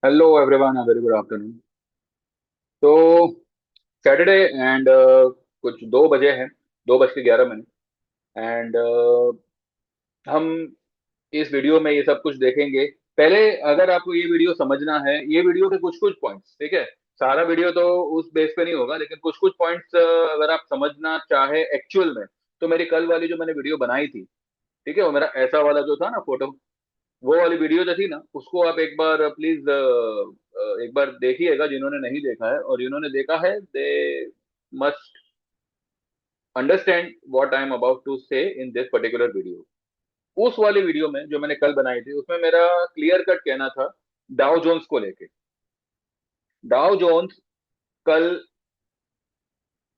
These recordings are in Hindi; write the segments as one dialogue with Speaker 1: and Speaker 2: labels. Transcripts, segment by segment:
Speaker 1: Hello everyone, very good afternoon. तो सैटरडे एंड कुछ 2 बजे हैं, 2:11। एंड हम इस वीडियो में ये सब कुछ देखेंगे। पहले, अगर आपको ये वीडियो समझना है, ये वीडियो के कुछ कुछ पॉइंट्स, ठीक है। सारा वीडियो तो उस बेस पे नहीं होगा, लेकिन कुछ कुछ पॉइंट्स अगर आप समझना चाहे एक्चुअल में, तो मेरी कल वाली जो मैंने वीडियो बनाई थी, ठीक है, वो मेरा ऐसा वाला जो था ना फोटो, वो वाली वीडियो जो थी ना, उसको आप एक बार प्लीज एक बार देखिएगा, जिन्होंने नहीं देखा है, और जिन्होंने देखा है they must understand what I am about to say in this particular video. उस वाली वीडियो में जो मैंने कल बनाई थी, उसमें मेरा क्लियर कट कहना था डाउ जोन्स को लेके। डाउ जोन्स कल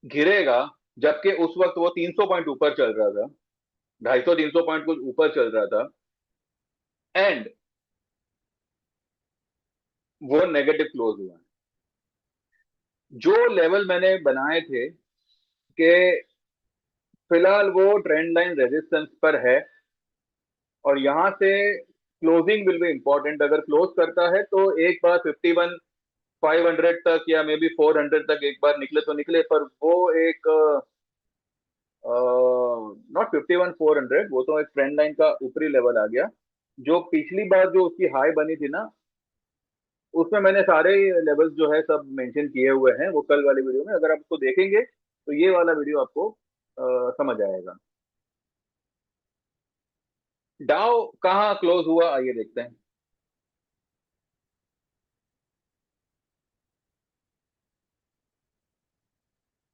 Speaker 1: गिरेगा, जबकि उस वक्त वो 300 पॉइंट ऊपर चल रहा था, 250 300 पॉइंट कुछ ऊपर चल रहा था। एंड वो नेगेटिव क्लोज हुआ। जो लेवल मैंने बनाए थे कि फिलहाल वो ट्रेंड लाइन रेजिस्टेंस पर है, और यहां से क्लोजिंग विल बी इंपॉर्टेंट। अगर क्लोज करता है तो एक बार 51 500 तक या मे बी 400 तक एक बार निकले तो निकले, पर वो एक नॉट 51 400, वो तो एक ट्रेंड लाइन का ऊपरी लेवल आ गया। जो पिछली बार जो उसकी हाई बनी थी ना, उसमें मैंने सारे लेवल्स जो है सब मेंशन किए हुए हैं, वो कल वाली वीडियो में। अगर आप उसको देखेंगे तो ये वाला वीडियो आपको समझ आएगा। डाउ कहाँ क्लोज हुआ, आइए देखते हैं।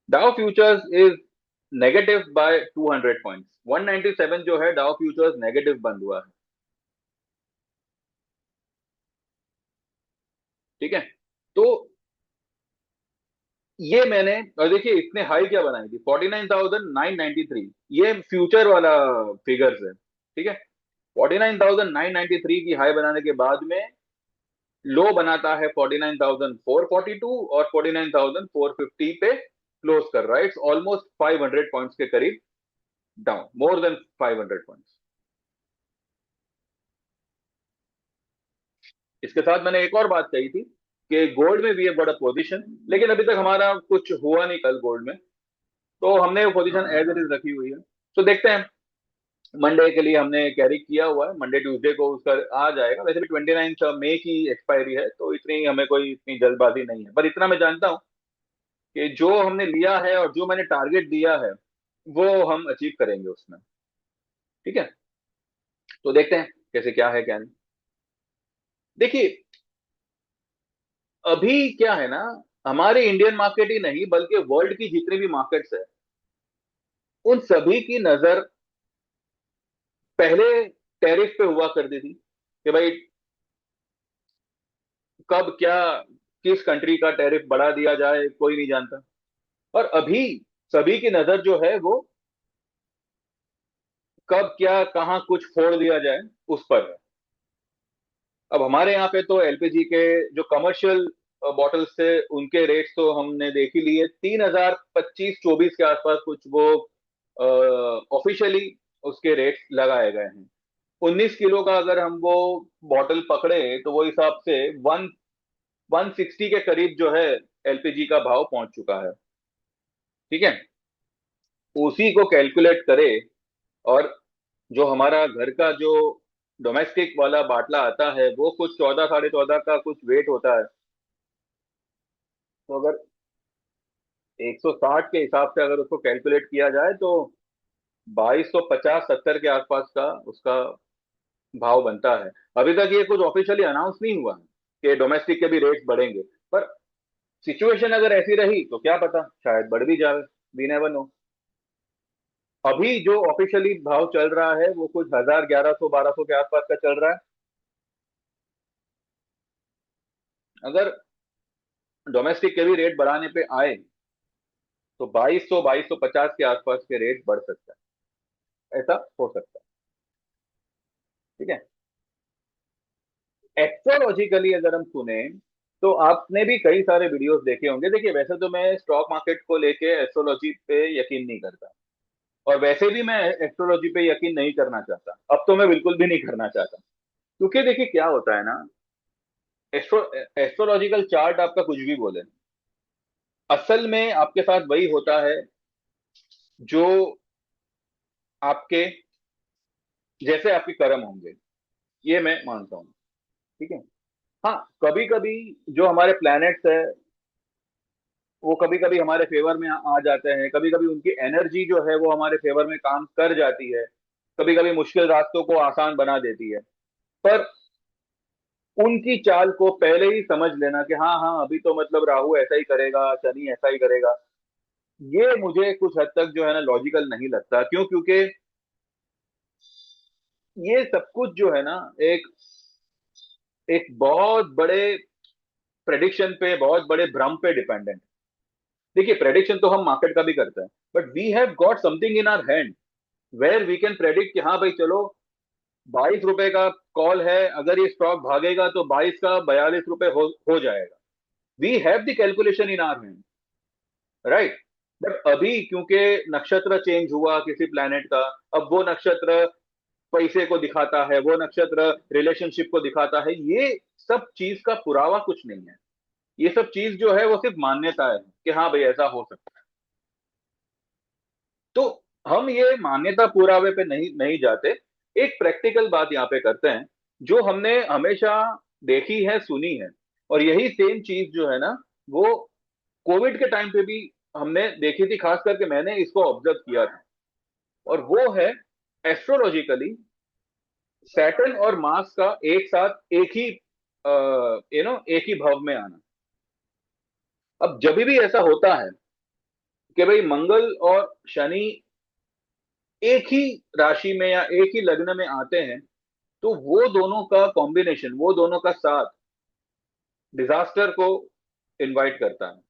Speaker 1: Dow futures is negative by 200 points. 197 जो है डाउ फ्यूचर्स नेगेटिव बंद हुआ है, ठीक है। तो ये मैंने, और देखिए इसने हाई क्या बनाई थी, 49,993। ये फ्यूचर वाला फिगर्स है, ठीक है। 49,993 की हाई बनाने के बाद में लो बनाता है 49,442, और 49,450 पे क्लोज कर रहा है। इट्स ऑलमोस्ट 500 पॉइंट्स के करीब डाउन, मोर देन 500 पॉइंट्स। इसके साथ मैंने एक और बात कही थी कि गोल्ड में भी है बड़ा पोजीशन, लेकिन अभी तक हमारा कुछ हुआ नहीं कल गोल्ड में, तो हमने वो पोजीशन एज इट इज रखी हुई है। तो देखते हैं, मंडे के लिए हमने कैरी किया हुआ है, मंडे ट्यूसडे को उसका आ जाएगा। वैसे भी 29 मई की एक्सपायरी है, तो इतनी हमें कोई इतनी जल्दबाजी नहीं है। पर इतना मैं जानता हूँ कि जो हमने लिया है और जो मैंने टारगेट दिया है, वो हम अचीव करेंगे उसमें, ठीक है। तो देखते हैं कैसे क्या है क्या नहीं। देखिए, अभी क्या है ना, हमारे इंडियन मार्केट ही नहीं बल्कि वर्ल्ड की जितनी भी मार्केट्स है, उन सभी की नजर पहले टैरिफ पे हुआ करती थी कि भाई कब क्या, किस कंट्री का टैरिफ बढ़ा दिया जाए, कोई नहीं जानता। और अभी सभी की नजर जो है वो कब क्या कहाँ कुछ फोड़ दिया जाए उस पर है। अब हमारे यहाँ पे तो एलपीजी के जो कमर्शियल बॉटल्स थे, उनके रेट्स तो हमने देख ही लिए, 3,025 24 के आसपास कुछ वो ऑफिशियली उसके रेट्स लगाए गए हैं। 19 किलो का अगर हम वो बॉटल पकड़े, तो वो हिसाब से 160 के करीब जो है एलपीजी का भाव पहुंच चुका है, ठीक है। उसी को कैलकुलेट करे, और जो हमारा घर का जो डोमेस्टिक वाला बाटला आता है, वो कुछ 14 14.5 का कुछ वेट होता है। तो अगर 160 के हिसाब से अगर उसको कैलकुलेट किया जाए, तो 2250 70 के आसपास का उसका भाव बनता है। अभी तक ये कुछ ऑफिशियली अनाउंस नहीं हुआ है कि डोमेस्टिक के भी रेट्स बढ़ेंगे, पर सिचुएशन अगर ऐसी रही तो क्या पता, शायद बढ़ भी जाए, वी नेवर नो। अभी जो ऑफिशियली भाव चल रहा है वो कुछ 1,000 1100 1200 के आसपास का चल रहा है। अगर डोमेस्टिक के भी रेट बढ़ाने पे आए, तो 2200 2250 के आसपास के रेट बढ़ सकता है, ऐसा हो सकता है, ठीक है। एस्ट्रोलॉजिकली अगर हम सुने, तो आपने भी कई सारे वीडियोस देखे होंगे। देखिए, वैसे तो मैं स्टॉक मार्केट को लेके एस्ट्रोलॉजी पे यकीन नहीं करता, और वैसे भी मैं एस्ट्रोलॉजी पे यकीन नहीं करना चाहता, अब तो मैं बिल्कुल भी नहीं करना चाहता। क्योंकि देखिए क्या होता है ना, एस्ट्रोलॉजिकल चार्ट आपका कुछ भी बोले, असल में आपके साथ वही होता है जो आपके जैसे आपके कर्म होंगे, ये मैं मानता हूँ। ठीक है। हाँ, कभी कभी जो हमारे प्लैनेट्स है वो कभी कभी हमारे फेवर में आ जाते हैं, कभी कभी उनकी एनर्जी जो है वो हमारे फेवर में काम कर जाती है, कभी कभी मुश्किल रास्तों को आसान बना देती है। पर उनकी चाल को पहले ही समझ लेना कि हाँ हाँ, अभी तो मतलब राहु ऐसा ही करेगा, शनि ऐसा ही करेगा, ये मुझे कुछ हद तक जो है ना लॉजिकल नहीं लगता। क्यों? क्योंकि ये सब कुछ जो है ना एक एक बहुत बड़े प्रेडिक्शन पे, बहुत बड़े भ्रम पे डिपेंडेंट। देखिए, प्रेडिक्शन तो हम मार्केट का भी करते हैं, but we have got something in our hand where we can predict कि हाँ भाई चलो, 22 रुपए का कॉल है, अगर ये स्टॉक भागेगा तो 22 का 42 रुपए हो जाएगा। We have the calculation in our hand, right? But अभी क्योंकि नक्षत्र चेंज हुआ किसी प्लैनेट का, अब वो नक्षत्र पैसे को दिखाता है, वो नक्षत्र रिलेशनशिप को दिखाता है, ये सब चीज का पुरावा कुछ नहीं है। ये सब चीज जो है वो सिर्फ मान्यता है कि हाँ भाई ऐसा हो सकता है। तो हम ये मान्यता पुरावे पे नहीं नहीं जाते, एक प्रैक्टिकल बात यहाँ पे करते हैं जो हमने हमेशा देखी है, सुनी है। और यही सेम चीज जो है ना वो कोविड के टाइम पे भी हमने देखी थी, खास करके मैंने इसको ऑब्जर्व किया था। और वो है एस्ट्रोलॉजिकली सैटर्न और मार्स का एक साथ एक ही एक ही भाव में आना। अब जब भी ऐसा होता है कि भाई मंगल और शनि एक ही राशि में या एक ही लग्न में आते हैं, तो वो दोनों का कॉम्बिनेशन, वो दोनों का साथ डिजास्टर को इनवाइट करता है।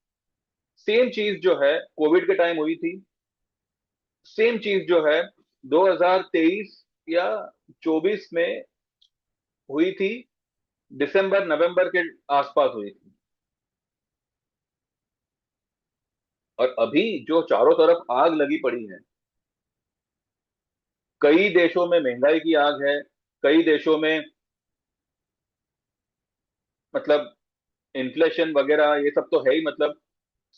Speaker 1: सेम चीज जो है कोविड के टाइम हुई थी, सेम चीज जो है 2023 या 24 में हुई थी, दिसंबर नवंबर के आसपास हुई थी। और अभी जो चारों तरफ आग लगी पड़ी है, कई देशों में महंगाई की आग है, कई देशों में मतलब इन्फ्लेशन वगैरह ये सब तो है ही, मतलब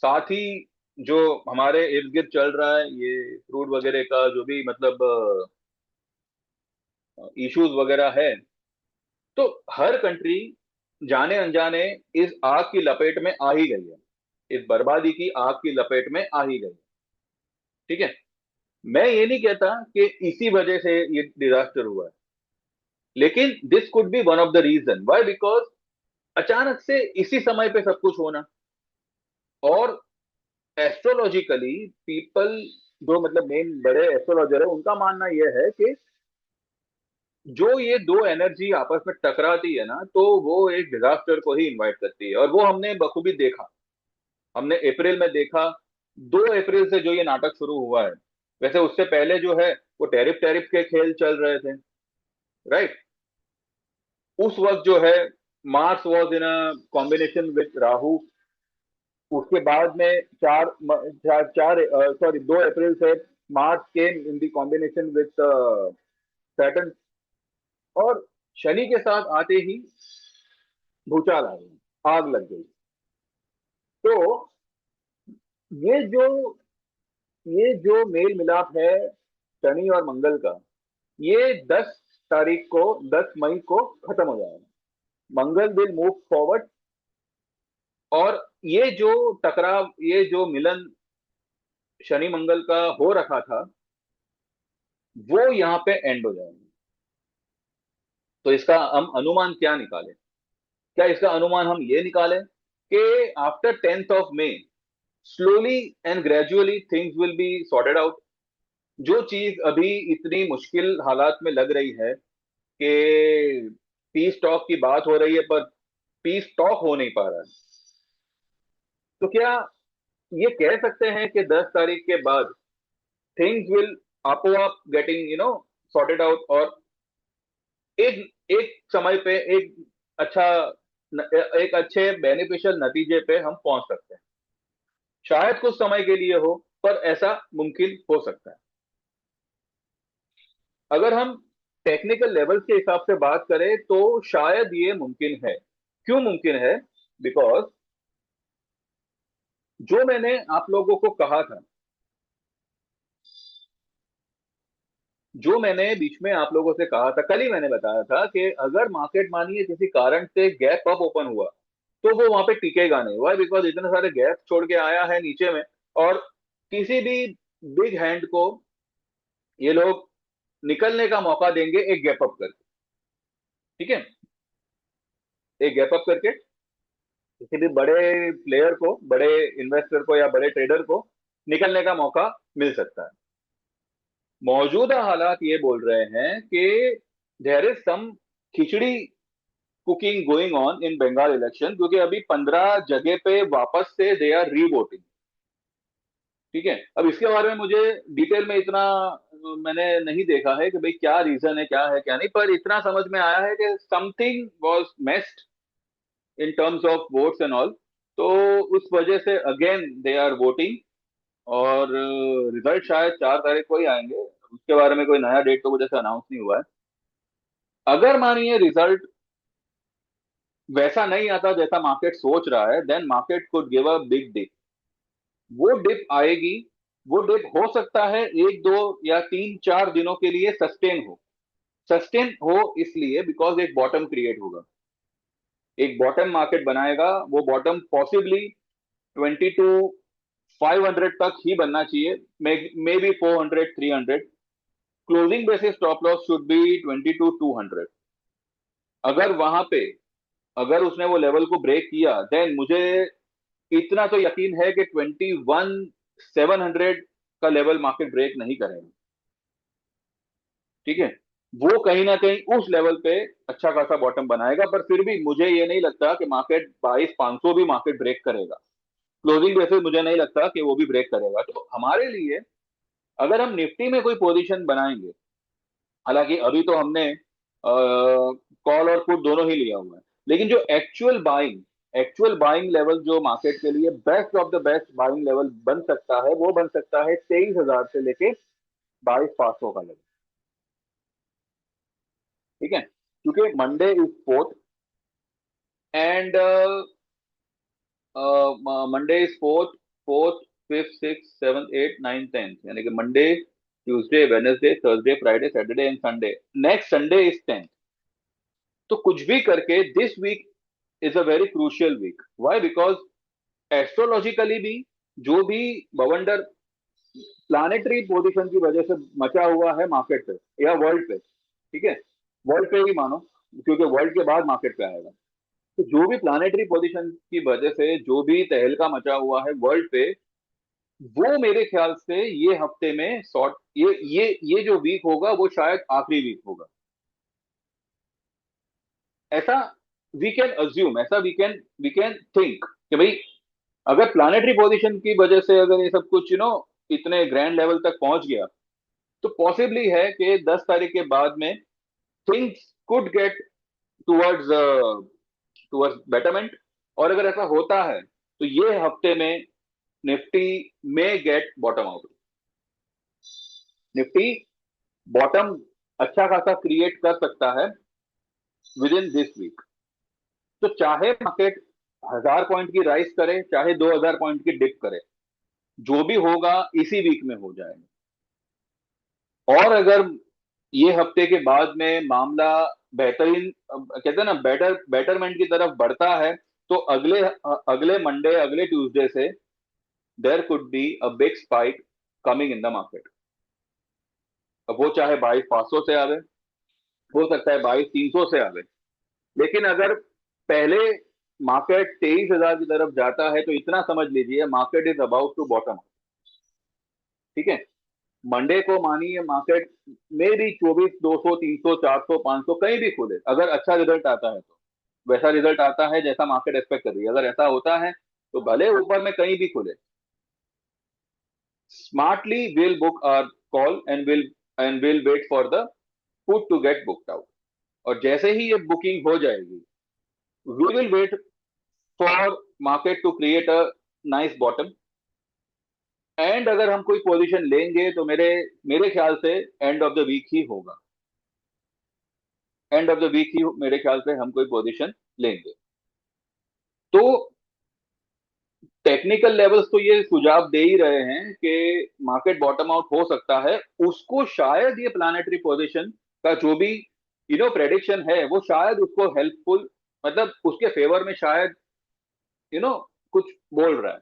Speaker 1: साथ ही जो हमारे इर्द गिर्द चल रहा है ये फ्रूट वगैरह का जो भी मतलब इश्यूज वगैरह है, तो हर कंट्री जाने अनजाने इस आग की लपेट में आ ही गई है, इस बर्बादी की आग की लपेट में आ ही गई है। ठीक है। मैं ये नहीं कहता कि इसी वजह से ये डिजास्टर हुआ है, लेकिन this could be one of the reason why, because अचानक से इसी समय पे सब कुछ होना। और एस्ट्रोलॉजिकली पीपल जो मतलब मेन बड़े एस्ट्रोलॉजर है उनका मानना यह है कि जो ये दो एनर्जी आपस में टकराती है ना, तो वो एक डिजास्टर को ही इनवाइट करती है। और वो हमने बखूबी देखा, हमने अप्रैल में देखा, 2 अप्रैल से जो ये नाटक शुरू हुआ है। वैसे उससे पहले जो है वो टैरिफ टैरिफ के खेल चल रहे थे, राइट? उस वक्त जो है Mars was in a combination with Rahu. उसके बाद में चार सॉरी 2 अप्रैल से Mars came in the combination with Saturn. और शनि के साथ आते ही भूचाल आ गई, आग लग गई। तो ये जो ये जो मेल मिलाप है शनि और मंगल का, ये 10 तारीख को, 10 मई को खत्म हो जाएगा। मंगल विल मूव फॉरवर्ड, और ये जो टकराव, ये जो मिलन शनि मंगल का हो रखा था, वो यहाँ पे एंड हो जाएगा। तो इसका हम अनुमान क्या निकालें? क्या इसका अनुमान हम ये निकालें कि after 10th of May slowly and gradually things will be sorted out. जो चीज अभी इतनी मुश्किल हालात में लग रही है कि पीस टॉक की बात हो रही है पर पीस टॉक हो नहीं पा रहा है, तो क्या ये कह सकते हैं कि 10 तारीख के बाद थिंग्स विल आपो आप गेटिंग सॉर्टेड आउट, और एक एक समय पे अच्छा एक अच्छे बेनिफिशियल नतीजे पे हम पहुंच सकते हैं? शायद कुछ समय के लिए हो, पर ऐसा मुमकिन हो सकता है। अगर हम टेक्निकल लेवल्स के हिसाब से बात करें तो शायद ये मुमकिन है। क्यों मुमकिन है? बिकॉज जो मैंने आप लोगों को कहा था, जो मैंने बीच में आप लोगों से कहा था, कल ही मैंने बताया था कि अगर मार्केट मानिए किसी कारण से गैप अप ओपन हुआ तो वो वहां पे टिकेगा नहीं। वाई? बिकॉज इतने सारे गैप छोड़ के आया है नीचे में, और किसी भी बिग हैंड को ये लोग निकलने का मौका देंगे एक गैप अप करके। ठीक है, एक गैप अप करके किसी भी बड़े प्लेयर को, बड़े इन्वेस्टर को या बड़े ट्रेडर को निकलने का मौका मिल सकता है। मौजूदा हालात ये बोल रहे हैं कि there is some khichdi cooking going on in Bengal election, क्योंकि अभी 15 जगह पे वापस से दे आर री वोटिंग। ठीक है, अब इसके बारे में मुझे डिटेल में इतना मैंने नहीं देखा है कि भाई क्या रीजन है, क्या है क्या नहीं, पर इतना समझ में आया है कि something was messed in terms of votes and all. तो उस वजह से अगेन दे आर वोटिंग, और रिजल्ट शायद 4 तारीख को ही आएंगे। उसके बारे में कोई नया डेट तो मुझे से अनाउंस नहीं हुआ है। अगर मानिए रिजल्ट वैसा नहीं आता जैसा मार्केट सोच रहा है, then market could give a big dip. वो डिप आएगी, वो डिप हो सकता है 1, 2 या 3, 4 दिनों के लिए सस्टेन हो। सस्टेन हो इसलिए बिकॉज एक बॉटम क्रिएट होगा, एक बॉटम मार्केट बनाएगा। वो बॉटम पॉसिबली 22,500 तक ही बनना चाहिए, may be 400, 300। Closing basis stop loss should be 22,200। अगर वहां पे, अगर उसने वो लेवल को ब्रेक किया, देन मुझे इतना तो यकीन है कि 21,700 का लेवल मार्केट ब्रेक नहीं करेगा। ठीक है, वो कहीं ना कहीं उस लेवल पे अच्छा खासा बॉटम बनाएगा, पर फिर भी मुझे ये नहीं लगता कि मार्केट 22,500 भी मार्केट ब्रेक करेगा। क्लोजिंग बेसिस मुझे नहीं लगता कि वो भी ब्रेक करेगा। तो हमारे लिए अगर हम निफ्टी में कोई पोजीशन बनाएंगे, हालांकि अभी तो हमने कॉल और पुट दोनों ही लिया हुआ है, लेकिन जो एक्चुअल बाइंग लेवल जो मार्केट के लिए best of the best buying level बन सकता है, वो बन सकता है 23,000 से लेके 22,500 का लेवल। ठीक है, क्योंकि Monday is fourth, and Monday is fourth, fourth, fifth, six, seven, eight, nine, tenth, यानी कि Monday, Tuesday, Wednesday, Thursday, Friday, Saturday and Sunday. Next Sunday is 10th। तो कुछ भी करके this week is a very crucial week. Why? Because astrologically भी जो भी बवंडर प्लानिटरी पोजिशन की वजह से मचा हुआ है मार्केट पे या वर्ल्ड पे, ठीक है, वर्ल्ड पे ही मानो, क्योंकि वर्ल्ड के बाद मार्केट पे आएगा। तो जो भी प्लानिटरी पोजिशन की वजह से जो भी तहलका मचा हुआ है वर्ल्ड पे, वो मेरे ख्याल से ये हफ्ते में शॉर्ट, ये जो वीक होगा वो शायद आखिरी वीक होगा। ऐसा वी कैन अज्यूम, ऐसा वी कैन थिंक कि भाई अगर प्लानिटरी पोजीशन की वजह से अगर ये सब कुछ इतने ग्रैंड लेवल तक पहुंच गया, तो पॉसिबली है कि 10 तारीख के बाद में things could get towards towards betterment. और अगर ऐसा होता है तो ये हफ्ते में निफ्टी में get bottom out. Nifty bottom अच्छा खासा क्रिएट कर सकता है विद इन दिस वीक। तो चाहे मार्केट 1,000 पॉइंट की राइज करे, चाहे 2,000 पॉइंट की डिप करे, जो भी होगा इसी वीक में हो जाएगा। और अगर ये हफ्ते के बाद में मामला बेहतरीन, कहते हैं ना, बेटरमेंट की तरफ बढ़ता है, तो अगले अगले मंडे, अगले ट्यूसडे से there could be a big spike coming in the market. अब वो चाहे 22,500 से आवे, हो सकता है 22,300 से आवे, लेकिन अगर पहले मार्केट 23,000 की तरफ जाता है तो इतना समझ लीजिए market is about to bottom. ठीक है, मंडे को मानिए मार्केट में भी 24,200, 300, 400, 500 कहीं भी खुले, अगर अच्छा रिजल्ट आता है तो, वैसा रिजल्ट आता है जैसा मार्केट एक्सपेक्ट कर रही है, अगर ऐसा होता है तो भले ऊपर में कहीं भी खुले, smartly will book our call and will wait for the put to get booked out. और जैसे ही ये बुकिंग हो जाएगी, we will wait for market to create a nice bottom. And अगर हम कोई पोजीशन लेंगे तो मेरे मेरे ख्याल से एंड ऑफ द वीक ही होगा। एंड ऑफ द वीक ही मेरे ख्याल से हम कोई पोजीशन लेंगे। तो टेक्निकल लेवल्स तो ये सुझाव दे ही रहे हैं कि मार्केट बॉटम आउट हो सकता है। उसको शायद ये प्लानिटरी पोजीशन का जो भी प्रेडिक्शन है वो शायद उसको हेल्पफुल, मतलब उसके फेवर में शायद यू नो कुछ बोल रहा है।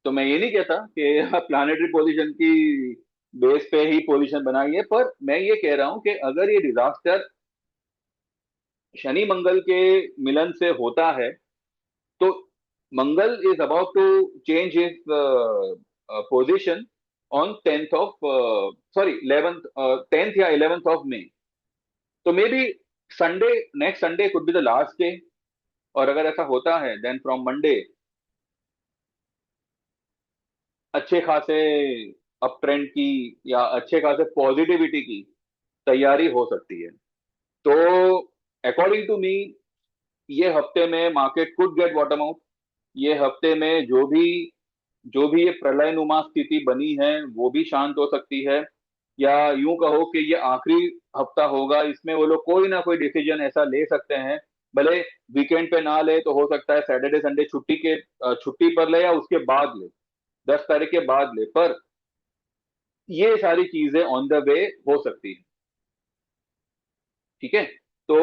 Speaker 1: तो मैं ये नहीं कहता कि प्लानिटरी पोजीशन की बेस पे ही पोजीशन बनाई है, पर मैं ये कह रहा हूं कि अगर ये डिजास्टर शनि मंगल के मिलन से होता है तो Mangal is about to change his position on 10th of sorry 11th 10th या 11th ऑफ मई। तो may be Sunday, next Sunday could be the last day. और अगर ऐसा होता है देन फ्रॉम मंडे अच्छे खासे अप ट्रेंड की या अच्छे खासे पॉजिटिविटी की तैयारी हो सकती है। तो अकॉर्डिंग टू मी ये हफ्ते में market could get bottom out. ये हफ्ते में जो भी ये प्रलय नुमा स्थिति बनी है वो भी शांत हो सकती है। या यूं कहो कि ये आखिरी हफ्ता होगा, इसमें वो लोग कोई ना कोई डिसीजन ऐसा ले सकते हैं। भले वीकेंड पे ना ले तो हो सकता है सैटरडे संडे छुट्टी पर ले या उसके बाद ले, 10 तारीख के बाद ले, पर ये सारी चीजें ऑन द वे हो सकती है। ठीक है। तो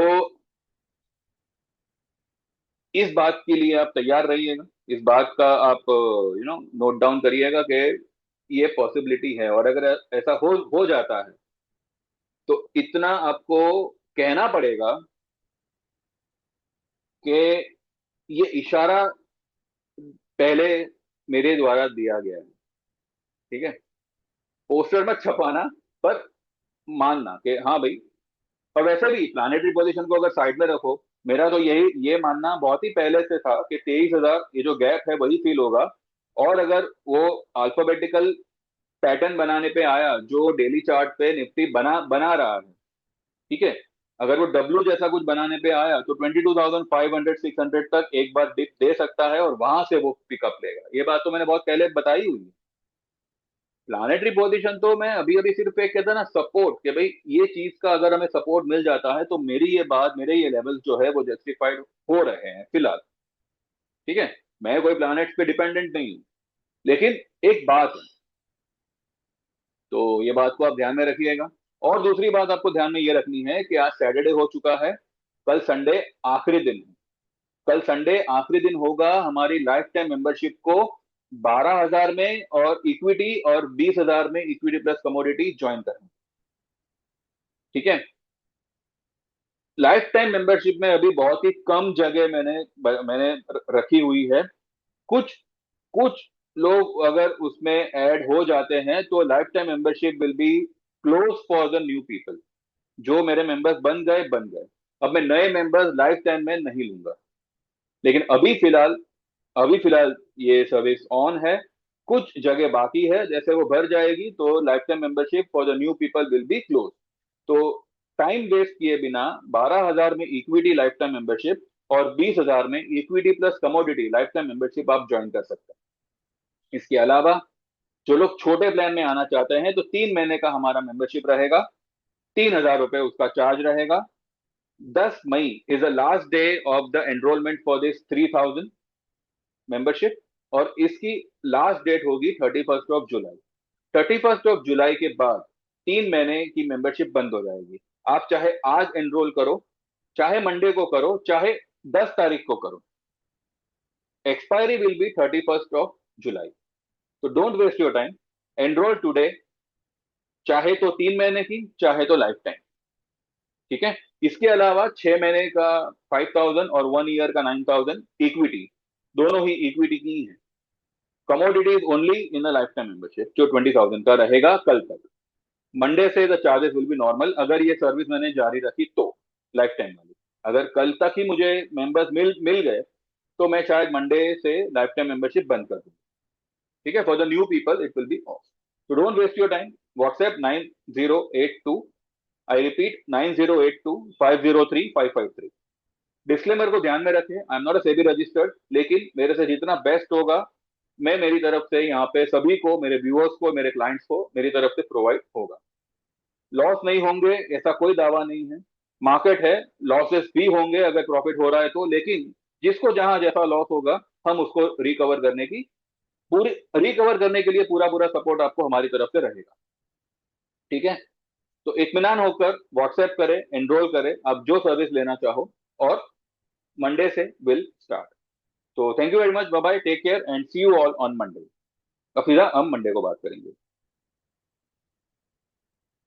Speaker 1: इस बात के लिए आप तैयार रहिएगा, इस बात का आप नोट डाउन करिएगा कि ये पॉसिबिलिटी है। और अगर ऐसा हो जाता है तो इतना आपको कहना पड़ेगा कि ये इशारा पहले मेरे द्वारा दिया गया है। ठीक है। पोस्टर मत छपाना, पर मानना कि हाँ भाई। और वैसे भी प्लानिटरी पोजीशन को अगर साइड में रखो, मेरा तो यही ये मानना बहुत ही पहले से था कि 23,000 ये जो गैप है वही फील होगा। और अगर वो अल्फाबेटिकल पैटर्न बनाने पे आया जो डेली चार्ट पे निफ्टी बना बना रहा है, ठीक है, अगर वो डब्ल्यू जैसा कुछ बनाने पे आया तो 22,500 600 तक एक बार डिप दे सकता है और वहां से वो पिकअप लेगा। ये बात तो मैंने बहुत पहले बताई हुई है। प्लानिटरी पोजीशन तो मैं अभी अभी सिर्फ एक कहता ना सपोर्ट, कि भाई ये चीज का अगर हमें सपोर्ट मिल जाता है तो मेरी ये बात, मेरे ये लेवल जो है वो जस्टिफाइड हो रहे हैं फिलहाल। ठीक है। मैं कोई प्लानिट्स पे डिपेंडेंट नहीं हूं, लेकिन एक बात है, तो ये बात को आप ध्यान में रखिएगा। और दूसरी बात आपको ध्यान में ये रखनी है कि आज सैटरडे हो चुका है, कल संडे आखिरी दिन है। कल संडे आखिरी दिन होगा हमारी लाइफ टाइम मेंबरशिप को 12,000 में और इक्विटी और 20,000 में इक्विटी प्लस कमोडिटी ज्वाइन करना। ठीक है। लाइफ टाइम मेंबरशिप में अभी बहुत ही कम जगह मैंने रखी हुई है। कुछ कुछ लोग अगर उसमें ऐड हो जाते हैं तो life time membership will be close for the new people. जो मेरे मेंबर्स बन गए बन गए। अब मैं नए मेंबर्स लाइफ टाइम में नहीं लूंगा। लेकिन अभी फिलहाल ये सर्विस ऑन है। कुछ जगह बाकी है, जैसे वो भर जाएगी तो life time membership for the new people will be close. तो टाइम वेस्ट किए बिना 12,000 में इक्विटी लाइफ टाइम मेंबरशिप और 20,000 में equity plus commodity life time membership आप ज्वाइन कर सकते हैं। इसके अलावा जो लोग छोटे प्लान में आना चाहते हैं तो 3 महीने का हमारा मेंबरशिप रहेगा। 3,000 रुपए उसका चार्ज रहेगा। 10 May is the last day of the enrolment for this 3,000 membership. और इसकी लास्ट डेट होगी 31st of July. 31st of जुलाई के बाद 3 महीने की मेंबरशिप बंद हो जाएगी। आप चाहे आज एनरोल करो, चाहे मंडे को करो, चाहे 10 तारीख को करो, expiry will be 31st of July. तो don't waste your time, enrol today, चाहे तो 3 महीने की चाहे तो लाइफ टाइम। ठीक है। इसके अलावा 6 महीने का 5,000 और 1 ईयर का 9,000 इक्विटी, दोनों ही इक्विटी की है। Commodities only in the life time membership जो 20,000 का रहेगा कल तक। मंडे से the charges will be normal अगर ये सर्विस मैंने जारी रखी तो, लाइफ टाइम वाली। अगर कल तक ही मुझे मेंबर्स मिल मिल गए तो मैं शायद मंडे से लाइफ टाइम मेंबरशिप बंद कर दूं। ठीक है। For the new people it will be off. तो don't waste your time. WhatsApp 9082, I repeat 9082 503 553। Disclaimer को ध्यान में रखें, I am not a SEBI registered, लेकिन मेरे से जितना बेस्ट होगा मैं मेरी तरफ से यहाँ पे सभी को, मेरे व्यूअर्स को, मेरे क्लाइंट्स को मेरी तरफ से प्रोवाइड होगा। लॉस नहीं होंगे ऐसा कोई दावा नहीं है। मार्केट है, लॉसेस भी होंगे अगर प्रॉफिट हो रहा है तो, लेकिन जिसको जहां जैसा लॉस होगा हम उसको रिकवर करने की पूरी रिकवर करने के लिए पूरा पूरा सपोर्ट आपको हमारी तरफ से रहेगा। ठीक है, तो इत्मीनान होकर व्हाट्सएप करें, एनरोल करें आप जो सर्विस लेना चाहो, और मंडे से विल स्टार्ट। तो thank you very much, bye bye, take care and see you all on Monday. Afiza, हम मंडे को बात करेंगे।